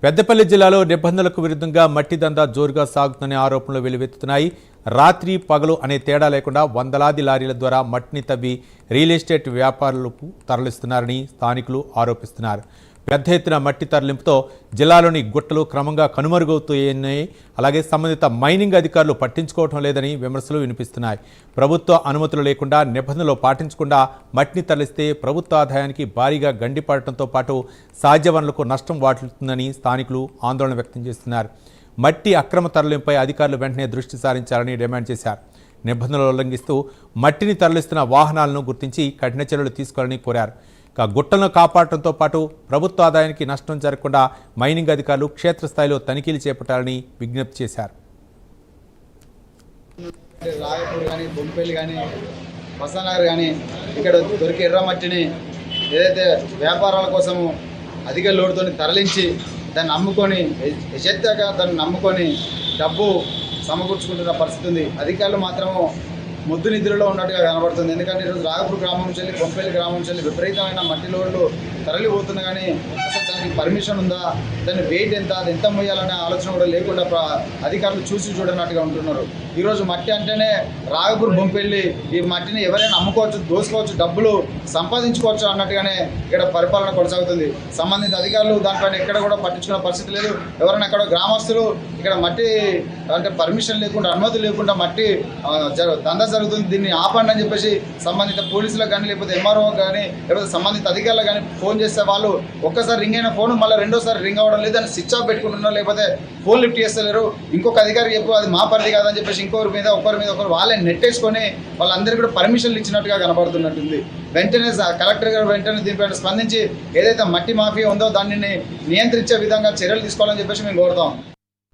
పెద్దపల్లి జిల్లాలో నిబంధనలకు విరుద్ధంగా మట్టి దందా జోరుగా సాగుతుందనే ఆరోపణలు వెలువెత్తుతున్నాయి. రాత్రి పగలు అనే తేడా లేకుండా వందలాది లారీల ద్వారా మట్టిని తవ్వి రియల్ ఎస్టేట్ వ్యాపారులకు తరలిస్తున్నారని స్థానికులు ఆరోపిస్తున్నారు. పెద్ద ఎత్తున మట్టి తరలింపుతో జిల్లాలోని గుట్టలు క్రమంగా కనుమరుగవుతున్నాయని, అలాగే సంబంధిత మైనింగ్ అధికారులు పట్టించుకోవటం లేదని విమర్శలు వినిపిస్తున్నాయి. ప్రభుత్వ అనుమతులు లేకుండా నిబంధనలు పాటించకుండా మట్టిని తరలిస్తే ప్రభుత్వ ఆదాయానికి భారీగా గండిపడటంతో పాటు సహజ వనరులకు నష్టం వాటిల్లుతుందని స్థానికులు ఆందోళన వ్యక్తం చేస్తున్నారు. మట్టి అక్రమ తరలింపై అధికారులు వెంటనే దృష్టి సారించాలని డిమాండ్ చేశారు. నిబంధనలు ఉల్లంఘిస్తూ మట్టిని తరలిస్తున్న వాహనాలను గుర్తించి కఠిన చర్యలు తీసుకోవాలని కోరారు. గుట్టలను కాపాడటంతో పాటు ప్రభుత్వ ఆదాయానికి నష్టం జరగకుండా మైనింగ్ అధికారులు క్షేత్రస్థాయిలో తనిఖీలు చేపట్టాలని విజ్ఞప్తి చేశారు. రాయపూర్ కానీ బొంపల్లి కానీ బసనగర్ కానీ ఇక్కడ దొరికే ఎర్రమట్టిని ఏదైతే వ్యాపారాల కోసము అధిక లోటుతో తరలించి దాన్ని అమ్ముకొని యశెత్తగా దాన్ని నమ్ముకొని డబ్బు సమకూర్చుకుంటున్న పరిస్థితి ఉంది. అధికారులు మాత్రము ముద్దు నిద్రలో ఉన్నట్టుగా కనబడుతుంది. ఎందుకంటే ఈరోజు రాగపూర్ గ్రామం నుంచి వెళ్ళి బొంపల్లి గ్రామం నుంచి వెళ్ళి విపరీతమైన మట్టి లోడ్లు తరలిపోతుంది. కానీ అసలు దానికి పర్మిషన్ ఉందా, దాని వెయిట్ ఎంత, అది ఎంత మొయ్యాలనే ఆలోచన కూడా లేకుండా అధికారులు చూసి చూడనట్టుగా ఉంటున్నారు. ఈరోజు మట్టి అంటేనే రాగపూర్ బొంపల్లి ఈ మట్టిని ఎవరైనా అమ్ముకోవచ్చు, దోసుకోవచ్చు, డబ్బులు సంపాదించుకోవచ్చు అన్నట్టుగానే ఇక్కడ పరిపాలన కొనసాగుతుంది. సంబంధిత అధికారులు దానిపైన ఎక్కడ కూడా పట్టించుకునే పరిస్థితి లేదు. ఎవరైనా అక్కడ గ్రామస్తులు ఇక్కడ మట్టి అంటే పర్మిషన్ లేకుండా, అనుమతి లేకుండా మట్టి దందా జరుగుతుంది, దీన్ని ఆపండి అని చెప్పేసి సంబంధిత పోలీసులకు కానీ లేకపోతే ఎంఆర్ఓ కానీ లేకపోతే సంబంధిత అధికారులకు కానీ ఫోన్ చేస్తే వాళ్ళు ఒక్కసారి రింగ్ అయిన ఫోన్ మళ్ళీ రెండోసారి రింగ్ అవ్వడం లేదు, దాన్ని స్విచ్ ఆఫ్ పెట్టుకుంటున్నారు, లేకపోతే ఫోన్ లిఫ్ట్ చేస్తలేరు. ఇంకొక అధికారికి చెప్పు అది మా పరిధి కాదని చెప్పేసి ఒకరి మీద ఒకరు వాళ్ళే నెట్టేసుకొని వాళ్ళందరికీ కూడా పర్మిషన్లు ఇచ్చినట్టుగా కనబడుతున్నట్టుంది. వెంటనే కలెక్టర్ గారు వెంటనే దీనిపైన స్పందించి ఏదైతే మట్టి మాఫియా ఉందో దానిని నియంత్రించే విధంగా చర్యలు తీసుకోవాలని చెప్పేసి మేము కోరుతాం.